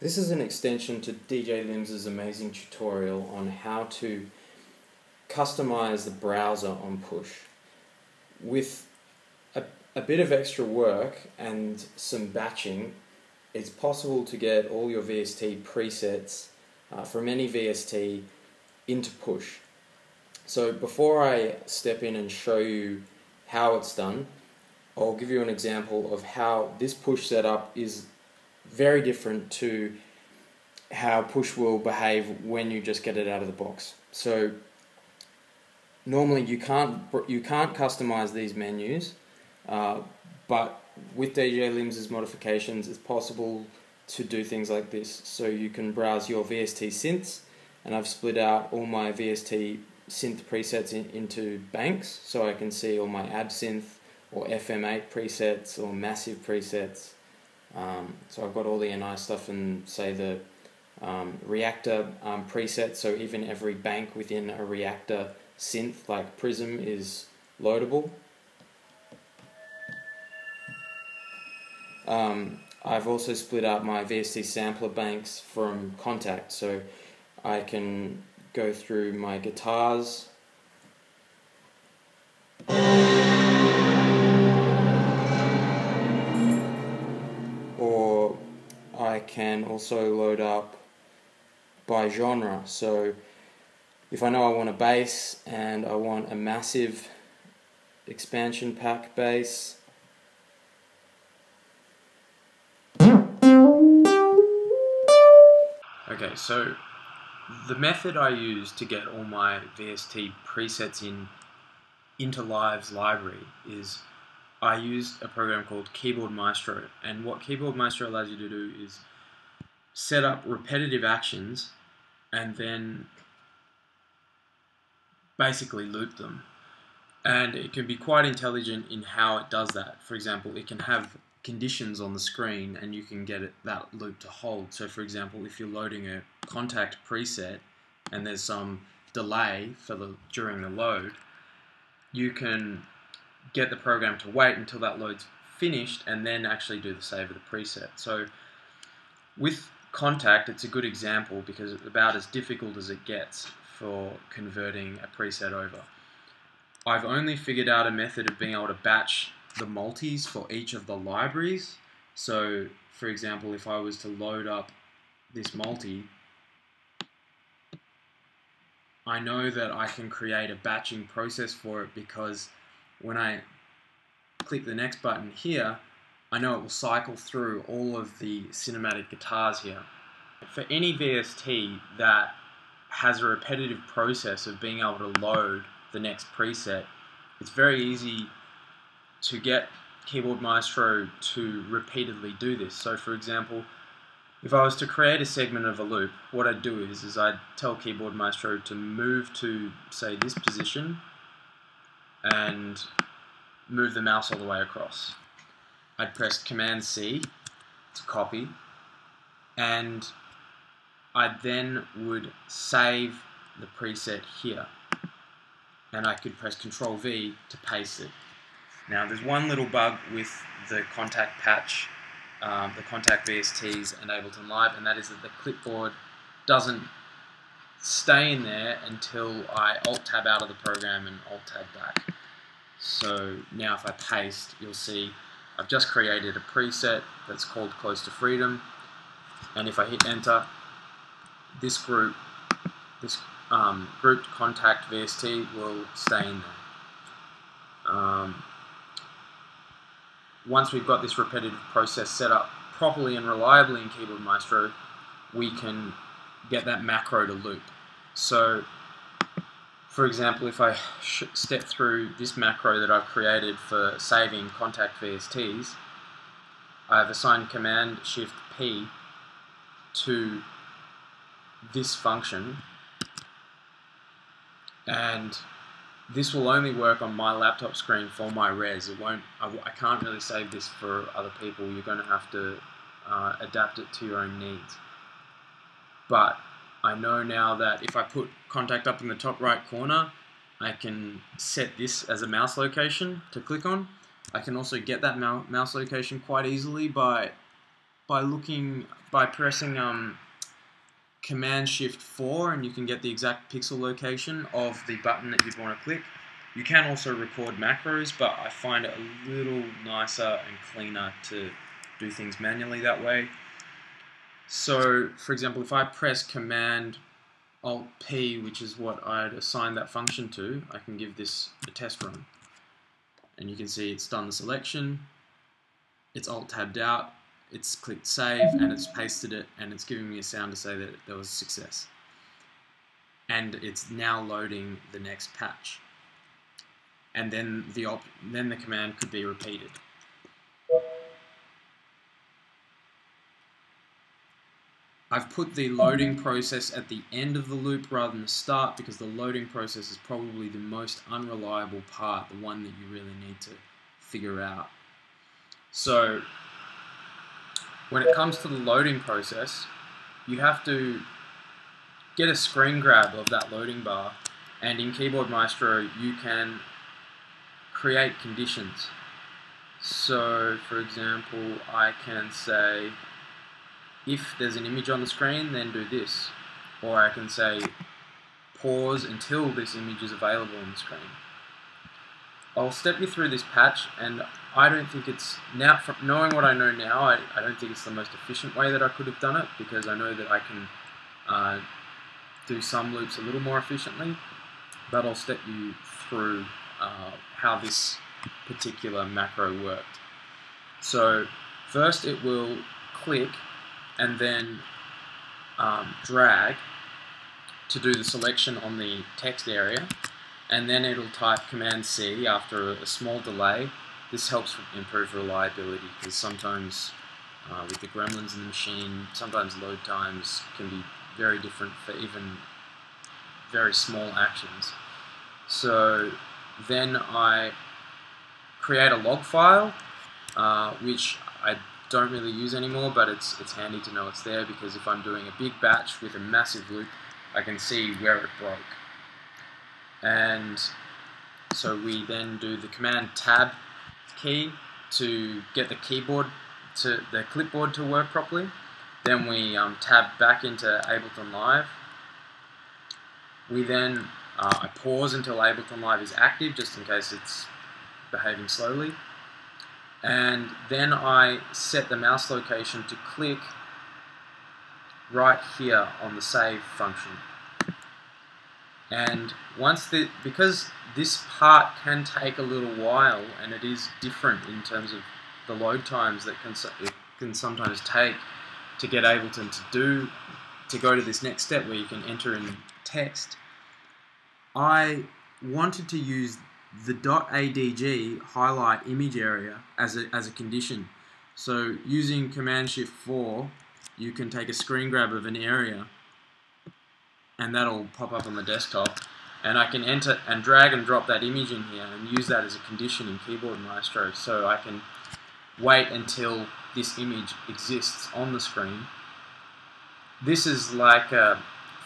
This is an extension to DJ Lim's amazing tutorial on how to customize the browser on Push. With a bit of extra work and some batching, it's possible to get all your VST presets from any VST into Push. So before I step in and show you how it's done, I'll give you an example of how this Push setup is very different to how Push will behave when you just get it out of the box. So normally you can't customize these menus, but with DJ Lim's modifications it's possible to do things like this. So you can browse your VST synths, and I've split out all my VST synth presets into banks, so I can see all my absynth or FM8 presets or massive presets. So I've got all the NI stuff and say the reactor presets, so even every bank within a reactor synth like Prism is loadable. I've also split out my VST sampler banks from Kontact, so I can go through my guitars, or I can also load up by genre. So if I know I want a bass and I want a massive expansion pack bass, okay, so the method I use to get all my VST presets into Live's library is I used a program called Keyboard Maestro, and what Keyboard Maestro allows you to do is set up repetitive actions and then basically loop them. And it can be quite intelligent in how it does that. For example, it can have conditions on the screen and you can get that loop to hold. So for example, if you're loading a Kontact preset and there's some delay during the load, you can get the program to wait until that load's finished and then actually do the save of the preset. So with Kontact, it's a good example because it's about as difficult as it gets for converting a preset over. I've only figured out a method of being able to batch the multis for each of the libraries. So for example, if I was to load up this multi, I know that I can create a batching process for it because when I click the next button here, I know it will cycle through all of the cinematic guitars here. For any VST that has a repetitive process of being able to load the next preset, it's very easy to get Keyboard Maestro to repeatedly do this. So for example, if I was to create a segment of a loop, what I'd do is I'd tell Keyboard Maestro to move to, say, this position and move the mouse all the way across. I'd press Command C to copy, and I then would save the preset here, and I could press Control V to paste it. Now there's one little bug with the Kontact patch, the Kontact VSTs and Ableton Live, and that is that the clipboard doesn't stay in there until I Alt-Tab out of the program and Alt-Tab back. So now if I paste, you'll see I've just created a preset that's called Close to Freedom, and if I hit enter, this grouped Kontact VST will stay in there. Once we've got this repetitive process set up properly and reliably in Keyboard Maestro, we can get that macro to loop. So for example, if I step through this macro that I've created for saving Kontact VSTs, I've assigned Command Shift P to this function, and this will only work on my laptop screen for my res. I can't really save this for other people. You're going to have to adapt it to your own needs. But I know now that if I put Kontact up in the top right corner, I can set this as a mouse location to click on. I can also get that mouse location quite easily by by pressing Command Shift 4, and you can get the exact pixel location of the button that you'd want to click. You can also record macros, but I find it a little nicer and cleaner to do things manually that way. So, for example, if I press Command Alt P, which is what I'd assigned that function to, I can give this a test run. And you can see it's done the selection, it's Alt tabbed out, it's clicked save, and it's pasted it, and it's giving me a sound to say that there was a success. And it's now loading the next patch. And then the command could be repeated. I've put the loading process at the end of the loop rather than the start, because the loading process is probably the most unreliable part, the one that you really need to figure out. So when it comes to the loading process, you have to get a screen grab of that loading bar, and in Keyboard Maestro you can create conditions. So for example, I can say, if there's an image on the screen, then do this. Or I can say, pause until this image is available on the screen. I'll step you through this patch, and I don't think it's, now, from knowing what I know now, I don't think it's the most efficient way that I could have done it, because I know that I can do some loops a little more efficiently, but I'll step you through how this particular macro worked. So first it will click and then drag to do the selection on the text area, and then it'll type Command C after a small delay. This helps improve reliability, because sometimes with the gremlins in the machine, sometimes load times can be very different for even very small actions. So then I create a log file, which I don't really use anymore, but it's handy to know it's there, because if I'm doing a big batch with a massive loop, I can see where it broke. And so we then do the Command Tab key to get the clipboard to work properly. Then we tab back into Ableton Live. We then I pause until Ableton Live is active, just in case it's behaving slowly. And then I set the mouse location to click right here on the save function. And because this part can take a little while, and it is different in terms of the load times that it can sometimes take to get Ableton to go to this next step where you can enter in text, I wanted to use the .adg highlight image area as a condition. So using Command Shift 4, you can take a screen grab of an area, and that'll pop up on the desktop, and I can enter and drag and drop that image in here and use that as a condition in Keyboard Maestro, so I can wait until this image exists on the screen. This is like a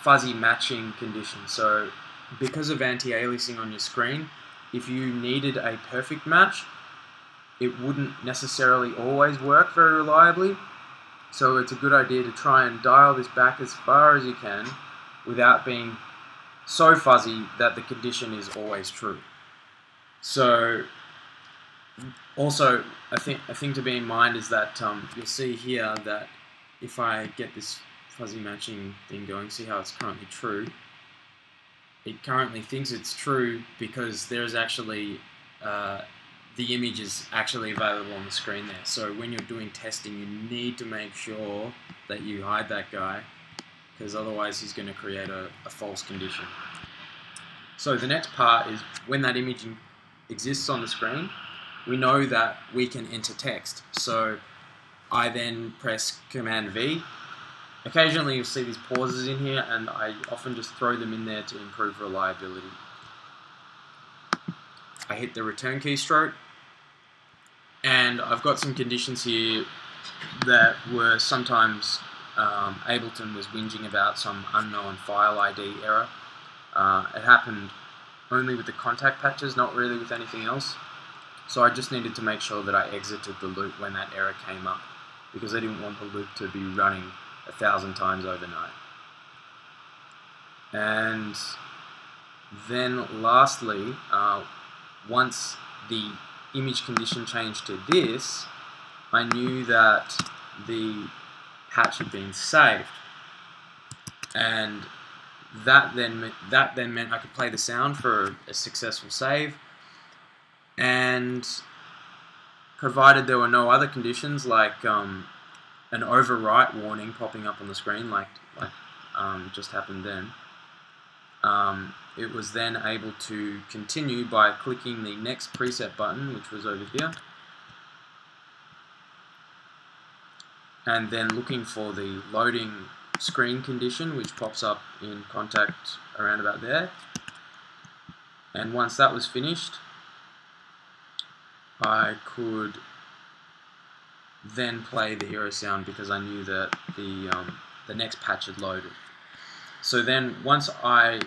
fuzzy matching condition, so because of anti-aliasing on your screen, if you needed a perfect match, it wouldn't necessarily always work very reliably. So it's a good idea to try and dial this back as far as you can without being so fuzzy that the condition is always true. So also a thing to bear in mind is that you'll see here that if I get this fuzzy matching thing going, see how it's currently true. It currently thinks it's true because there's actually the image is actually available on the screen there. So when you're doing testing, you need to make sure that you hide that guy, because otherwise he's going to create a false condition. So the next part is when that image exists on the screen, we know that we can enter text. So I then press Command V. Occasionally you'll see these pauses in here, and I often just throw them in there to improve reliability. I hit the return keystroke, and I've got some conditions here that were sometimes Ableton was whinging about some unknown file ID error. It happened only with the Kontact patches, not really with anything else. So I just needed to make sure that I exited the loop when that error came up. because I didn't want the loop to be running 1,000 times overnight. And then lastly, once the image condition changed to this, I knew that the patch had been saved, and that then meant I could play the sound for a successful save, and provided there were no other conditions like an overwrite warning popping up on the screen like just happened then, it was then able to continue by clicking the next preset button, which was over here, and then looking for the loading screen condition, which pops up in Kontact around about there. And once that was finished, I could then play the hero sound because I knew that the next patch had loaded. So then once I've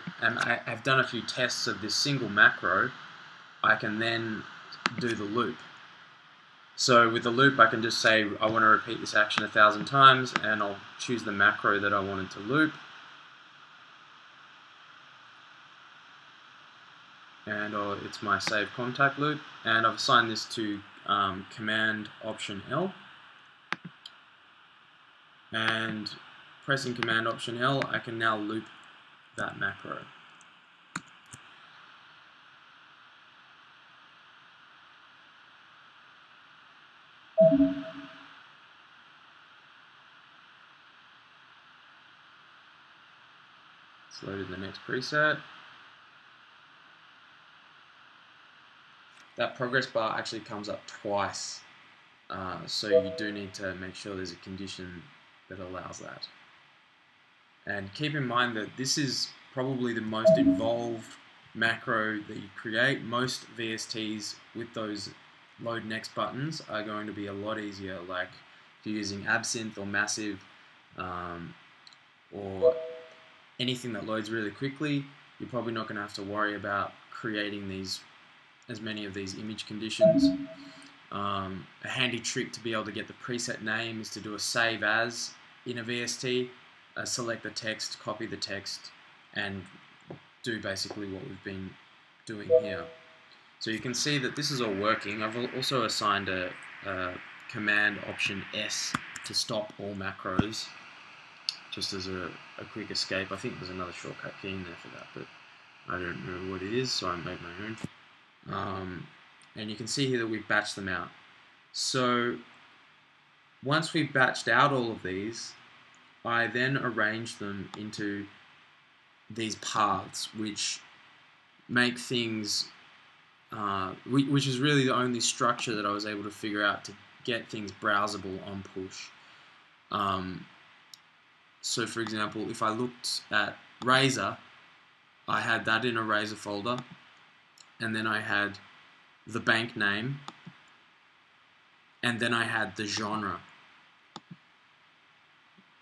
done a few tests of this single macro, I can then do the loop. So with the loop, I can just say I want to repeat this action 1,000 times, and I'll choose the macro that I wanted to loop. And it's my save contact loop, and I've assigned this to Command Option L. And pressing Command Option L, I can now loop that macro. It's loaded the next preset. That progress bar actually comes up twice, so you do need to make sure there's a condition that allows that. And keep in mind that this is probably the most involved macro that you create. Most VSTs with those load next buttons are going to be a lot easier, like if you're using Absinthe or Massive or anything that loads really quickly, you're probably not going to have to worry about creating as many of these image conditions. A handy trick to be able to get the preset name is to do a save as in a VST, select the text, copy the text, and do basically what we've been doing here. So you can see that this is all working. I've also assigned a Command Option S to stop all macros, just as a quick escape. I think there's another shortcut key in there for that, but I don't know what it is, so I made my own. And you can see here that we've batched them out. So once we've batched out all of these, I then arrange them into these paths, which make things, which is really the only structure that I was able to figure out to get things browsable on push. So for example, if I looked at Razor, I had that in a Razor folder, and then I had the bank name, and then I had the genre.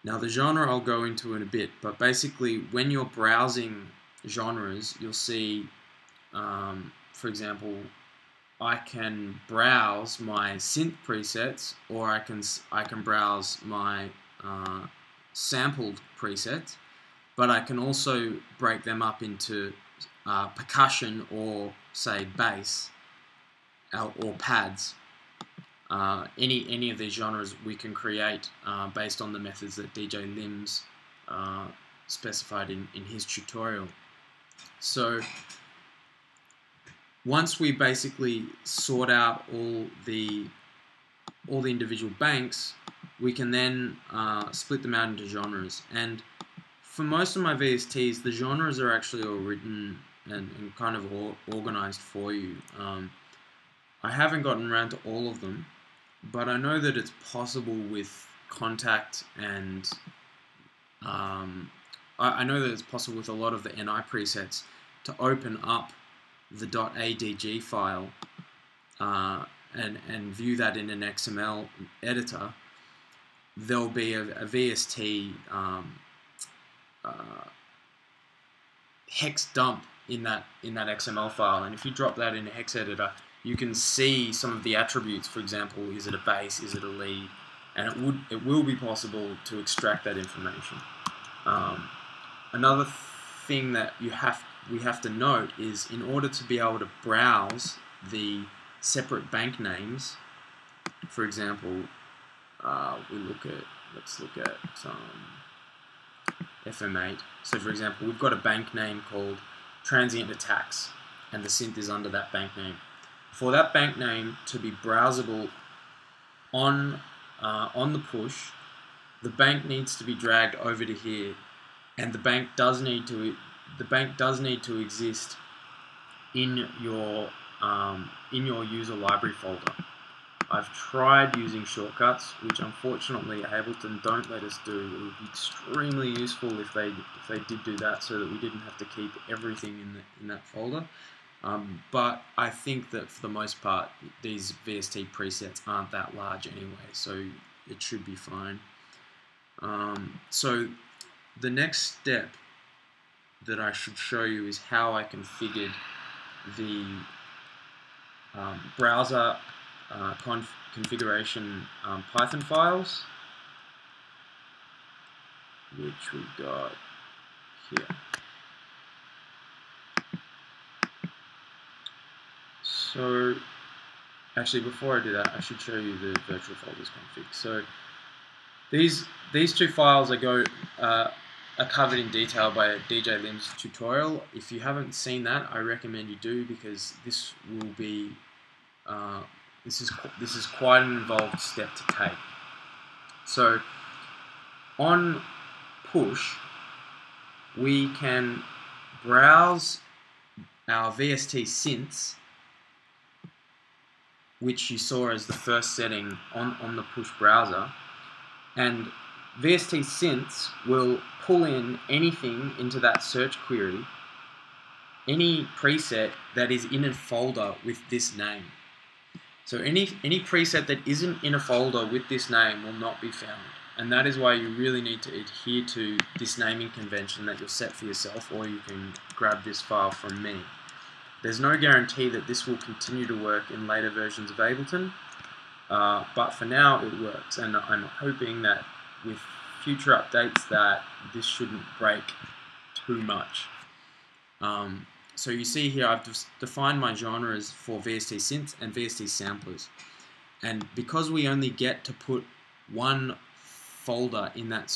Now the genre I'll go into in a bit, but basically when you're browsing genres, you'll see, for example, I can browse my synth presets, or I can browse my sampled presets, but I can also break them up into percussion or say bass or pads. Any of these genres we can create based on the methods that DJ Lims specified in his tutorial. So once we basically sort out all the individual banks, we can then split them out into genres. And for most of my VSTs, the genres are actually all written and kind of organized for you. I haven't gotten around to all of them, but I know that it's possible with Kontact, and I know that it's possible with a lot of the NI presets to open up the .adg file and view that in an XML editor. There'll be a VST hex dump in that XML file, and if you drop that in a hex editor, you can see some of the attributes. For example, is it a bass, is it a lead, and it will be possible to extract that information. Another thing that we have to note is, in order to be able to browse the separate bank names, for example, let's look at FM8. So for example, we've got a bank name called Transient Attacks, and the synth is under that bank name. For that bank name to be browsable on the push, the bank needs to be dragged over to here, and the bank does need to exist in your user library folder. I've tried using shortcuts, which unfortunately Ableton don't let us do. It would be extremely useful if they did do that, so that we didn't have to keep everything in that folder. But I think that for the most part, these VST presets aren't that large anyway, so it should be fine. So the next step that I should show you is how I configured the browser configuration Python files, which we've got here. So actually, before I do that, I should show you the virtual folders config. So these two files are covered in detail by DJ Lim's tutorial. If you haven't seen that, I recommend you do, because this will be this is quite an involved step to take. So on push, we can browse our VST synths, which you saw as the first setting on the push browser, and VST synths will pull in anything into that search query, any preset that is in a folder with this name. So any preset that isn't in a folder with this name will not be found, and that is why you really need to adhere to this naming convention that you'll set for yourself, or you can grab this file from me. There's no guarantee that this will continue to work in later versions of Ableton, but for now it works, and I'm hoping that with future updates that this shouldn't break too much. So you see here I've just defined my genres for VST synths and VST samplers, and because we only get to put one folder in that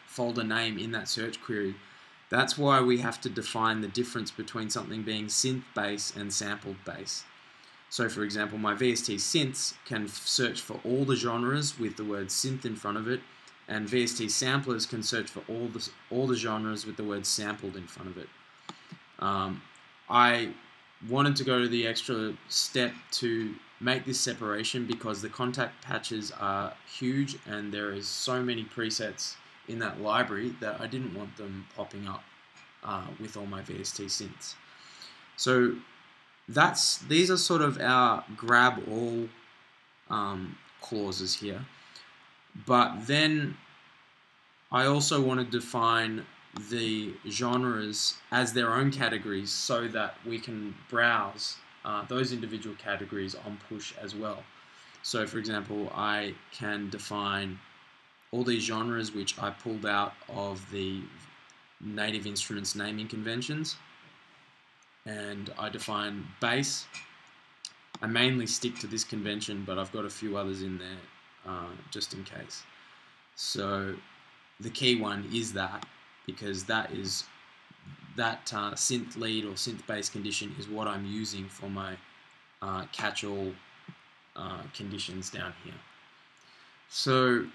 folder name in that search query, that's why we have to define the difference between something being synth base and sampled base. So for example, my VST synths can search for all the genres with the word synth in front of it, and VST samplers can search for all the genres with the word sampled in front of it. I wanted to go to the extra step to make this separation because the Kontact patches are huge and there is so many presets in that library that I didn't want them popping up with all my VST synths. So these are sort of our grab all clauses here. But then I also want to define the genres as their own categories so that we can browse those individual categories on push as well. So for example, I can define all these genres which I pulled out of the native instruments naming conventions, and I define bass. I mainly stick to this convention, but I've got a few others in there just in case. So the key one is that, because that synth lead or synth bass condition is what I'm using for my catch-all conditions down here. So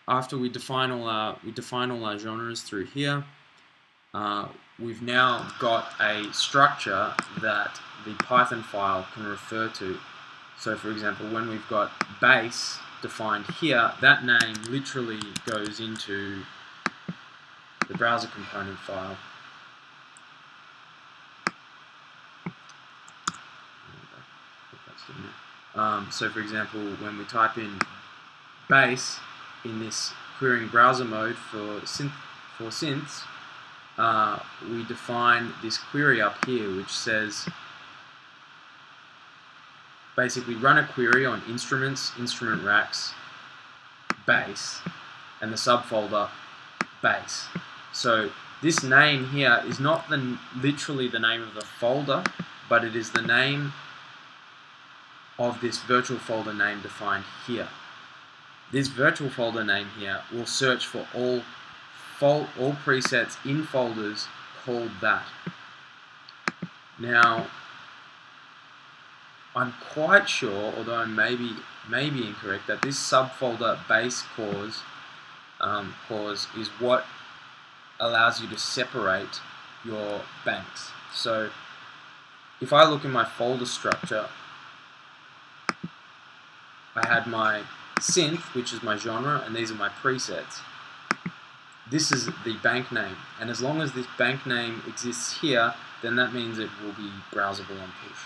after we define all our genres through here, we've now got a structure that the Python file can refer to. So for example, when we've got bass defined here, that name literally goes into the browser component file. So for example, when we type in bass in this querying browser mode for synths, we define this query up here which says basically run a query on instruments, instrument racks, bass and the subfolder bass. So this name here is not literally the name of the folder, but it is the name of this virtual folder name defined here. This virtual folder name here will search for all presets in folders called that. Now, I'm quite sure, although I may be incorrect, that this subfolder bass cause is what allows you to separate your banks. So if I look in my folder structure, I had my synth, which is my genre, and these are my presets. This is the bank name, and as long as this bank name exists here, then that means it will be browsable on Push.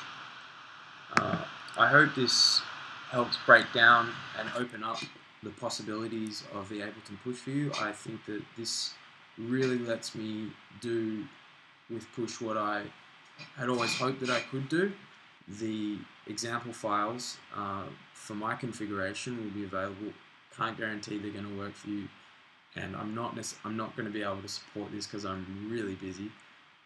I hope this helps break down and open up the possibilities of the Ableton Push for you. I think that this really lets me do with Push what I had always hoped that I could do. The example files for my configuration will be available. Can't guarantee they're going to work for you, and I'm not going to be able to support this because I'm really busy,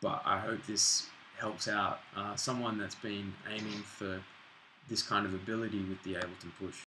but I hope this helps out someone that's been aiming for this kind of ability with the Ableton Push.